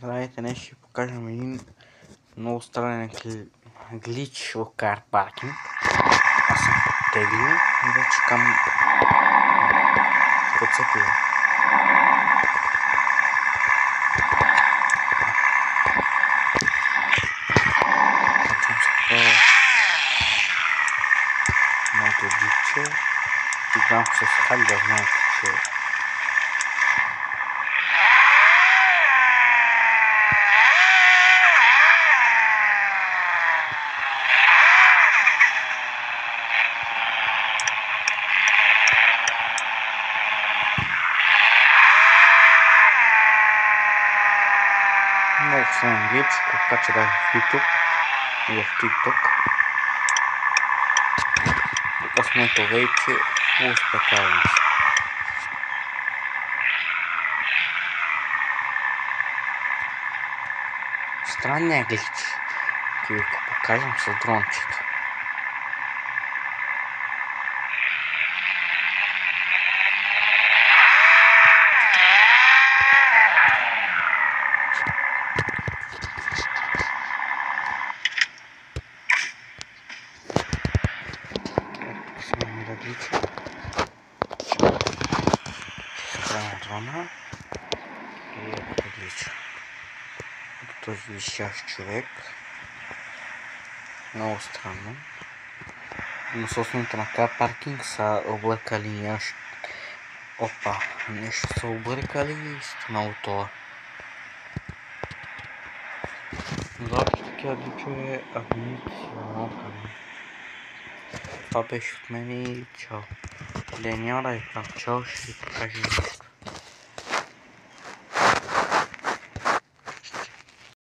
Здравейте, днес ще покажем един много странен глич в кар паркинг. Аз съм подтеглил и вече към прицепил. Качвам се по моето джипче и гледам се с хак да знаете, че много странен глич, така че даже в YouTube и в TikTok. Тук с моето вейче успокавам се. Странният глич. Ще ви го покажем с дрончето. Глича. Ще справя дрона и ето глича. Този висящ човек. Много странно. Но собствените на кар паркинг са облекали нещо. Опа, нещо са объркали и станало това. Защо такива гличове, абонирайте се. Това беше от мен и чао. Няма да ви правя чао, ще ви покажа.